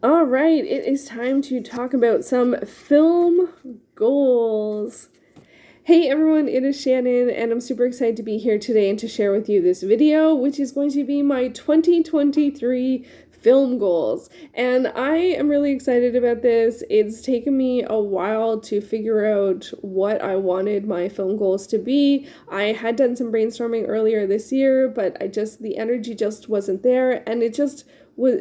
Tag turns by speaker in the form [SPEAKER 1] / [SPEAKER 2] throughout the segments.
[SPEAKER 1] All right, it is time to talk about some film goals. Hey everyone, it is Shannon, and I'm super excited to be here today and to share with you this video, which is going to be my 2023 film goals. And I am really excited about this. It's taken me a while to figure out what I wanted my film goals to be. I had done some brainstorming earlier this year, but the energy just wasn't there, and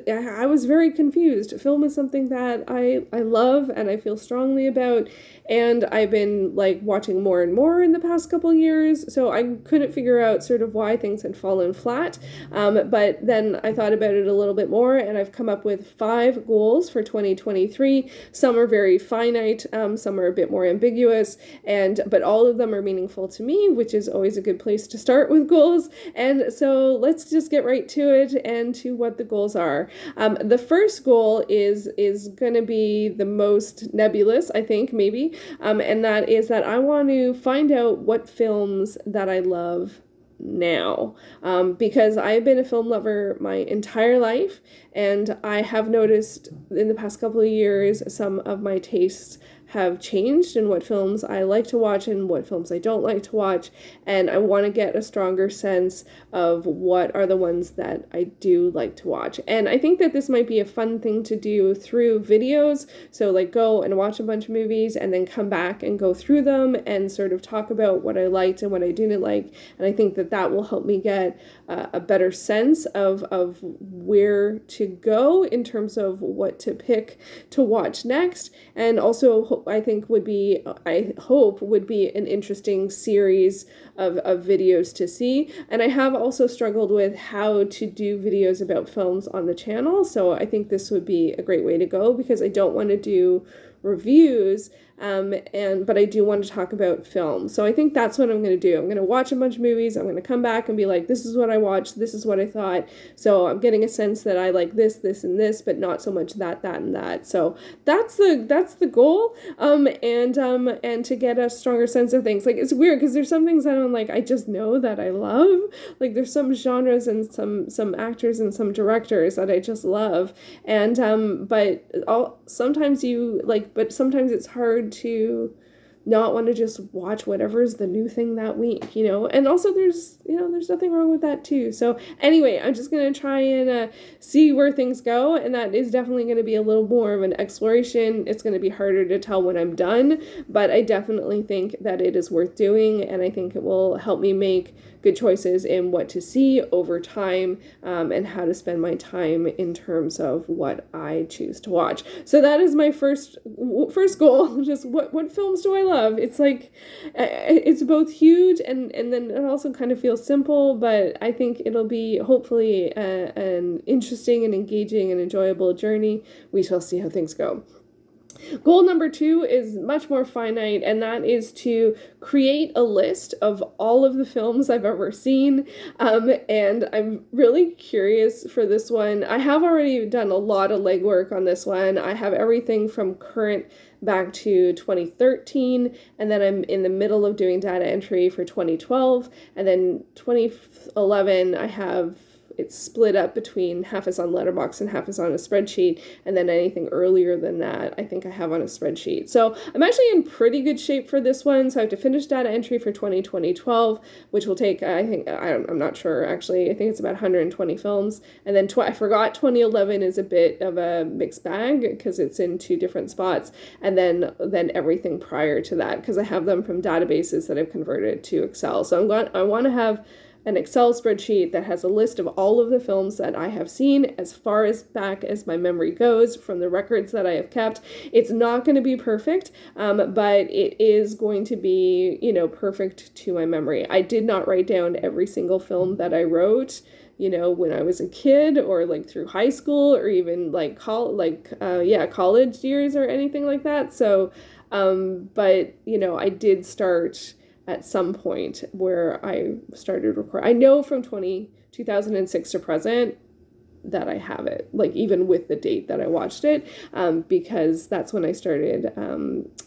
[SPEAKER 1] I was very confused. Film is something that I love and I feel strongly about, and I've been like watching more and more in the past couple years, so I couldn't figure out sort of why things had fallen flat. But then I thought about it a little bit more, and I've come up with 5 goals for 2023. Some are very finite, some are a bit more ambiguous, but all of them are meaningful to me, which is always a good place to start with goals. And so let's just get right to it and to what the goals are. The first goal is going to be the most nebulous, I think, maybe, and that is that I want to find out what films that I love now, because I've been a film lover my entire life, and I have noticed in the past couple of years some of my tastes have changed in what films I like to watch and what films I don't like to watch, and I want to get a stronger sense of what are the ones that I do like to watch. And I think that this might be a fun thing to do through videos, so like go and watch a bunch of movies and then come back and go through them and sort of talk about what I liked and what I didn't like, and I think that that will help me get a better sense of where to go in terms of what to pick to watch next, and also I hope would be an interesting series of videos to see. And I have also struggled with how to do videos about films on the channel, so I think this would be a great way to go, because I don't want to do reviews, but I do want to talk about film. So I think that's what I'm going to do. I'm going to watch a bunch of movies. I'm going to come back and be like, this is what I watched, this is what I thought. So I'm getting a sense that I like this, and this, but not so much that, and that. So that's the goal. And to get a stronger sense of things. Like, it's weird because there's some things that I'm like, I just know that I love. Like, there's some genres and some actors and some directors that I just love. And but sometimes it's hard to not want to just watch whatever's the new thing that week. And also there's nothing wrong with that too. So anyway, I'm just going to try and see where things go, and that is definitely going to be a little more of an exploration. It's going to be harder to tell when I'm done, but I definitely think that it is worth doing, and I think it will help me make good choices in what to see over time, and how to spend my time in terms of what I choose to watch. So that is my first goal. Just what films do I love? It's like it's both huge and then it also kind of feels simple, but I think it'll be hopefully an interesting and engaging and enjoyable journey. We shall see how things go. Goal number 2 is much more finite, and that is to create a list of all of the films I've ever seen. And I'm really curious for this one. I have already done a lot of legwork on this one. I have everything from current back to 2013, and then I'm in the middle of doing data entry for 2012, and then 2011 I have it's split up between half is on Letterboxd and half is on a spreadsheet, and then anything earlier than that I think I have on a spreadsheet. So I'm actually in pretty good shape for this one. So I have to finish data entry for 2012, which will take, I'm not sure actually, I think it's about 120 films, and then I forgot 2011 is a bit of a mixed bag because it's in 2 different spots, and then everything prior to that, because I have them from databases that I've converted to Excel. So I want to have an Excel spreadsheet that has a list of all of the films that I have seen as far as back as my memory goes from the records that I have kept. It's not going to be perfect, but it is going to be, perfect to my memory. I did not write down every single film that I wrote, when I was a kid, or like through high school, or even like college years or anything like that. So, but I did start at some point where I started recording. I know from 2006 to present, that I have it, like even with the date that I watched it, because that's when I started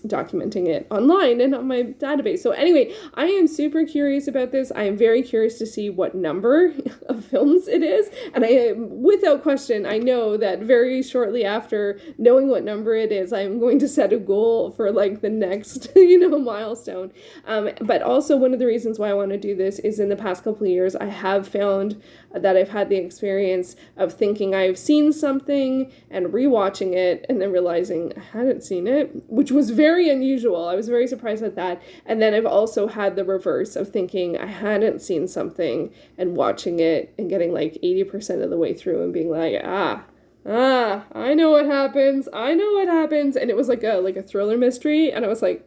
[SPEAKER 1] documenting it online and on my database. So anyway, I am super curious about this. I am very curious to see what number of films it is. And I am, without question, I know that very shortly after knowing what number it is, I'm going to set a goal for like the next, milestone. But also one of the reasons why I want to do this is in the past couple of years, I have found that I've had the experience of thinking I've seen something and rewatching it and then realizing I hadn't seen it, which was very unusual. I was very surprised at that. And then I've also had the reverse of thinking I hadn't seen something and watching it and getting like 80% of the way through and being like, I know what happens. And it was like a thriller mystery. And I was like,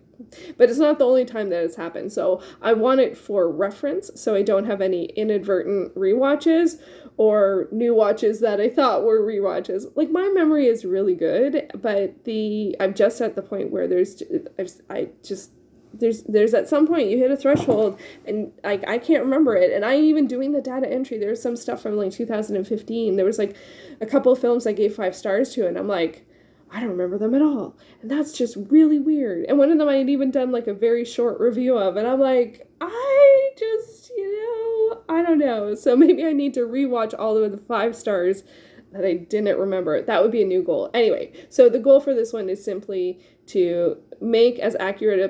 [SPEAKER 1] but it's not the only time that it's happened. So I want it for reference so I don't have any inadvertent rewatches or new watches that I thought were rewatches. Like, my memory is really good, but I'm just at the point where there's at some point you hit a threshold and I can't remember it. And I even doing the data entry, there's some stuff from like 2015. There was like a couple of films I gave 5 stars to, and I'm like, I don't remember them at all. And that's just really weird. And one of them I had even done like a very short review of, and I'm like, I just, I don't know. So maybe I need to rewatch all of the 5 stars that I didn't remember. That would be a new goal. Anyway, so the goal for this one is simply to make as accurate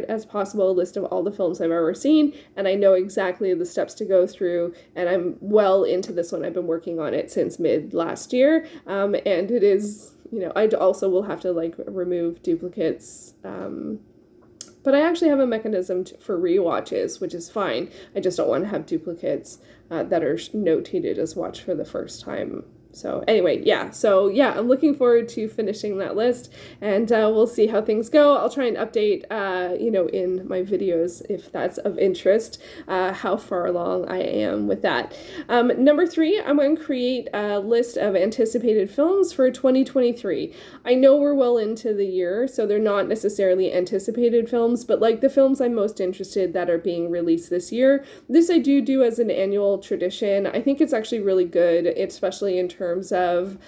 [SPEAKER 1] as possible a list of all the films I've ever seen, and I know exactly the steps to go through, and I'm well into this one. I've been working on it since mid last year, and it is, I also will have to like remove duplicates, but I actually have a mechanism for rewatches, which is fine. I just don't want to have duplicates that are notated as watched for the first time. So anyway, I'm looking forward to finishing that list, and we'll see how things go. I'll try and update, in my videos, if that's of interest, how far along I am with that. Number 3, I'm going to create a list of anticipated films for 2023. I know we're well into the year, so they're not necessarily anticipated films, but like the films I'm most interested that are being released this year. This I do as an annual tradition. I think it's actually really good, especially in terms of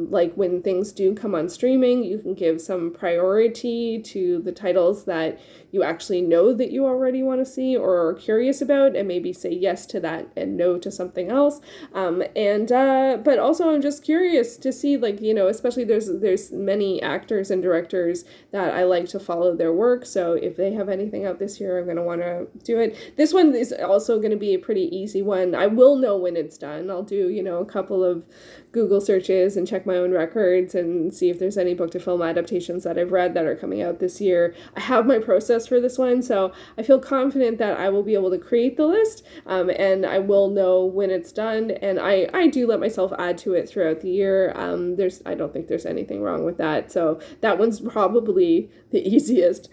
[SPEAKER 1] like when things do come on streaming, you can give some priority to the titles that you actually know that you already want to see or are curious about, and maybe say yes to that and no to something else. But also I'm just curious to see, like, especially there's many actors and directors that I like to follow their work. So if they have anything out this year, I'm going to want to do it. This one is also going to be a pretty easy one. I will know when it's done. I'll do, a couple of Google searches and check my own records and see if there's any book to film adaptations that I've read that are coming out this year. I have my process for this one, so I feel confident that I will be able to create the list, and I will know when it's done, and I do let myself add to it throughout the year. I don't think there's anything wrong with that, so that one's probably the easiest.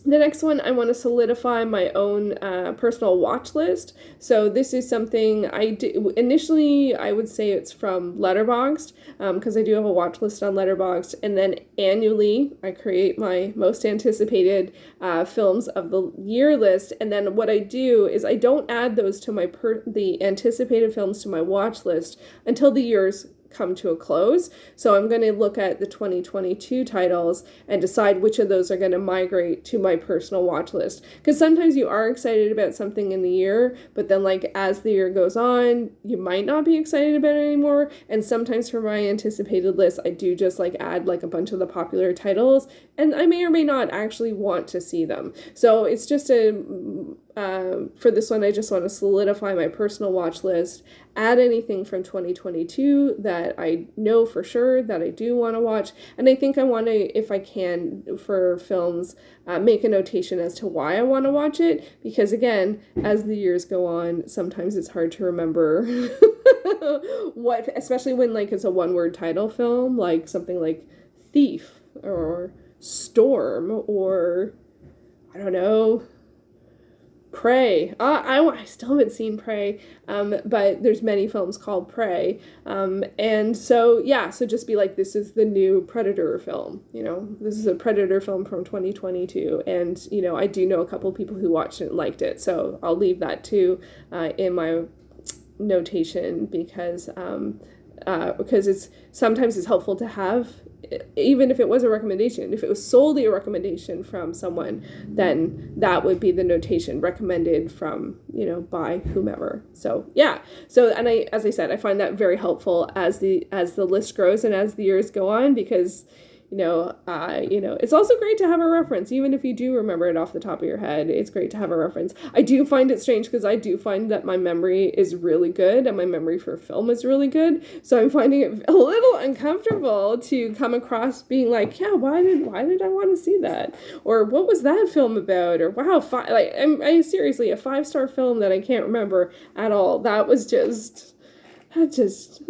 [SPEAKER 1] The next one, I want to solidify my own personal watch list. So this is something I do. Initially, I would say it's from Letterboxd, because I do have a watch list on Letterboxd. And then annually, I create my most anticipated films of the year list. And then what I do is I don't add those to the anticipated films to my watch list until the year's come to a close. So I'm going to look at the 2022 titles and decide which of those are going to migrate to my personal watch list. Because sometimes you are excited about something in the year, but then like as the year goes on, you might not be excited about it anymore. And sometimes for my anticipated list, I do just like add like a bunch of the popular titles, and I may or may not actually want to see them. So it's just for this one, I just want to solidify my personal watch list, add anything from 2022 that I know for sure that I do want to watch. And I think I want to, if I can, for films, make a notation as to why I want to watch it. Because again, as the years go on, sometimes it's hard to remember what, especially when like it's a one-word title film, like something like Thief or Storm or, I don't know, Prey. I still haven't seen Prey, but there's many films called Prey. And so just be like, this is the new Predator film, this is a Predator film from 2022. And, I do know a couple of people who watched it and liked it. So I'll leave that too in my notation because it's sometimes it's helpful to have, even if it was a recommendation, if it was solely a recommendation from someone, then that would be the notation, recommended from, by whomever. So yeah. So, and as I said, I find that very helpful as the list grows and as the years go on, because it's also great to have a reference, even if you do remember it off the top of your head. It's great to have a reference. I do find it strange because I do find that my memory is really good and my memory for film is really good. So I'm finding it a little uncomfortable to come across being like, yeah, why did I want to see that? Or what was that film about? Or wow, I seriously, a 5-star film that I can't remember at all. That just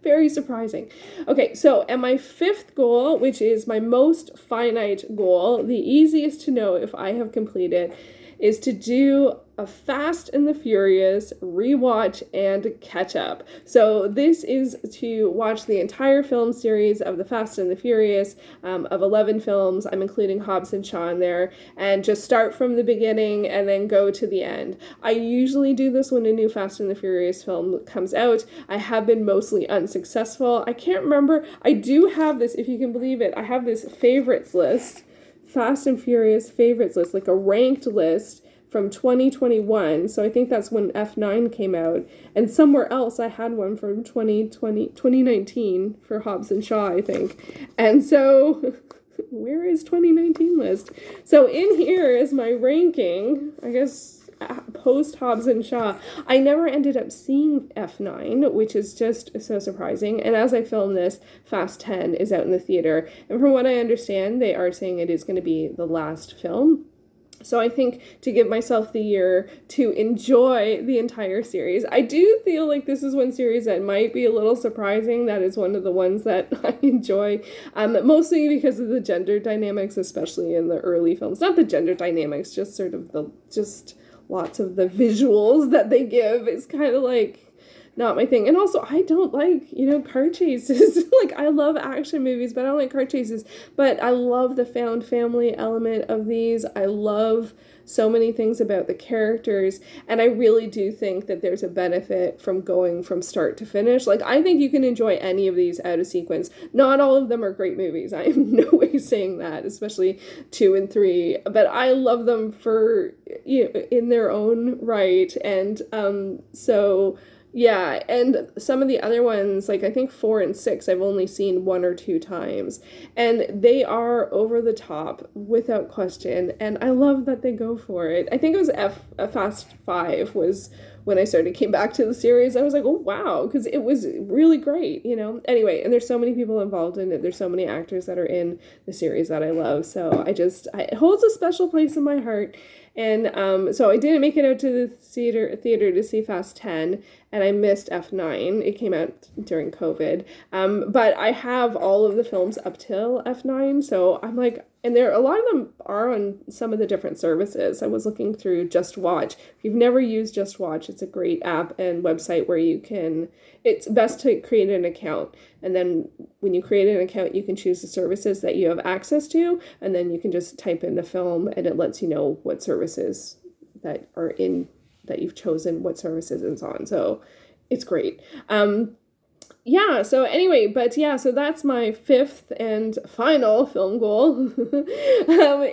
[SPEAKER 1] very surprising. Okay, so, and my 5th goal, which is my most finite goal, the easiest to know if I have completed, is to do a Fast and the Furious rewatch and catch up. So this is to watch the entire film series of the Fast and the Furious, of 11 films. I'm including Hobbs and Shaw in there, and just start from the beginning and then go to the end. I usually do this when a new Fast and the Furious film comes out. I have been mostly unsuccessful. I can't remember. I do have this, if you can believe it, I have this favorites list, Fast and Furious favorites list, like a ranked list from 2021. So I think that's when F9 came out. And somewhere else I had one from 2019 for Hobbs and Shaw, I think. And so where is 2019 list? So in here is my ranking, I guess, post Hobbs and Shaw. I never ended up seeing F9, which is just so surprising. And as I film this, Fast 10 is out in the theater. And from what I understand, they are saying it is going to be the last film. So I think to give myself the year to enjoy the entire series. I do feel like this is one series that might be a little surprising. That is one of the ones that I enjoy, mostly because of the gender dynamics, especially in the early films. Not the gender dynamics, just sort of lots of the visuals that they give. It's kind of like not my thing. And also, I don't like, car chases. Like, I love action movies, but I don't like car chases. But I love the found family element of these. I love so many things about the characters. And I really do think that there's a benefit from going from start to finish. Like, I think you can enjoy any of these out of sequence. Not all of them are great movies. I am no way saying that, especially 2 and 3. But I love them for, in their own right. And so... yeah, and some of the other ones, like I think 4 and 6, I've only seen 1 or 2 times. And they are over the top, without question. And I love that they go for it. I think it was Fast 5 was when I came back to the series. I was like, oh, wow, because it was really great, Anyway, and there's so many people involved in it. There's so many actors that are in the series that I love. So it holds a special place in my heart. And so I didn't make it out to the theater to see Fast 10, and I missed F9. It came out during COVID. But I have all of the films up till F9, so I'm like, and a lot of them are on some of the different services. I was looking through Just Watch. If you've never used Just Watch, it's a great app and website where it's best to create an account. And then when you create an account, you can choose the services that you have access to, and then you can just type in the film and it lets you know what services that you've chosen, what services it's on. So it's great. Yeah, so anyway, so that's my 5th and final film goal,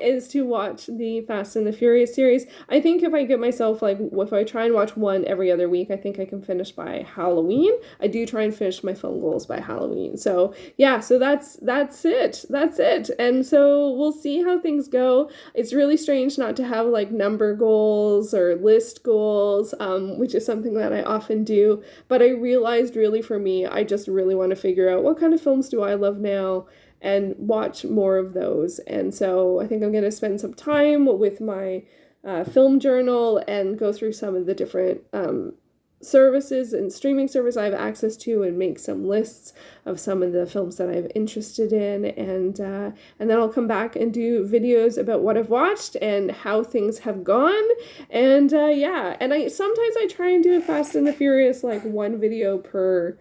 [SPEAKER 1] is to watch the Fast and the Furious series. I think if I give myself, if I try and watch one every other week, I think I can finish by Halloween. I do try and finish my film goals by Halloween. So yeah, so that's it. That's it. And so we'll see how things go. It's really strange not to have number goals or list goals, which is something that I often do. But I realized really for me, I just really want to figure out what kind of films do I love now and watch more of those. And so I think I'm going to spend some time with my film journal and go through some of the different services and streaming service I have access to and make some lists of some of the films that I'm interested in. And then I'll come back and do videos about what I've watched and how things have gone. And and sometimes I try and do a Fast and the Furious, one video per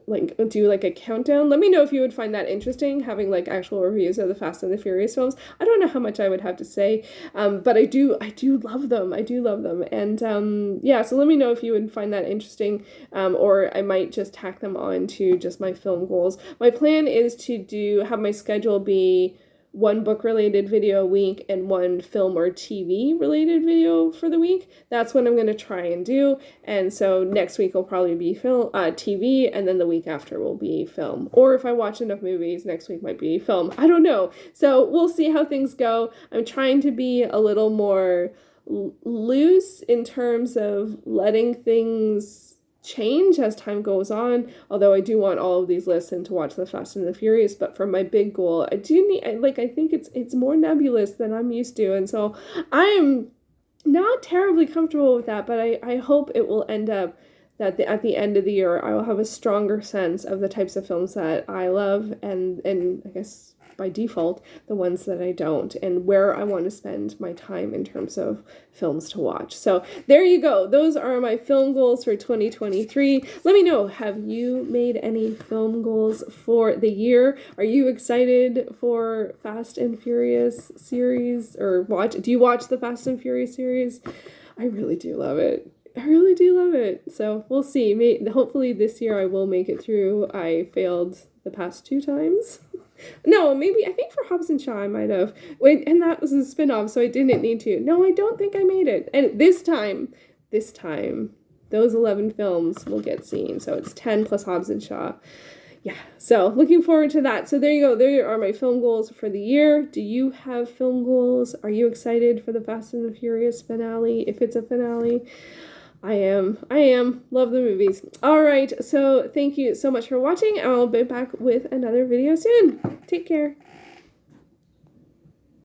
[SPEAKER 1] like do like a countdown. Let me know if you would find that interesting, having like actual reviews of the Fast and the Furious films. I don't know how much I would have to say, but I do love them. I do love them, and yeah. So let me know if you would find that interesting, or I might just tack them on to just my film goals. My plan is to have my schedule be one book-related video a week and one film or TV-related video for the week. That's what I'm going to try and do. And so next week will probably be TV, and then the week after will be film. Or if I watch enough movies, next week might be film. I don't know. So we'll see how things go. I'm trying to be a little more loose in terms of letting things change as time goes on, although I do want all of these lists and to watch the Fast and the Furious. But for my big goal, I do need, I think it's more nebulous than I'm used to, and so I'm not terribly comfortable with that, but I hope it will end up that at the end of the year I will have a stronger sense of the types of films that I love, and I guess by default the ones that I don't, and where I want to spend my time in terms of films to watch. So there you go. Those are my film goals for 2023. Let me know, have you made any film goals for the year? Are you excited for Fast and Furious series, or do you watch the Fast and Furious series? I really do love it. I really do love it. So we'll see. Hopefully this year I will make it through. I failed the past 2 times. No, maybe, I think for Hobbs Shaw I might have. Wait, and that was a spin-off, so I didn't need to. No, I don't think I made it. And this time, those 11 films will get seen. So it's 10 plus Hobbs Shaw. Yeah, so looking forward to that. So there you go. There are my film goals for the year. Do you have film goals? Are you excited for the Fast and the Furious finale, if it's a finale? I am. Love the movies. All right, so thank you so much for watching. I'll be back with another video soon. Take care.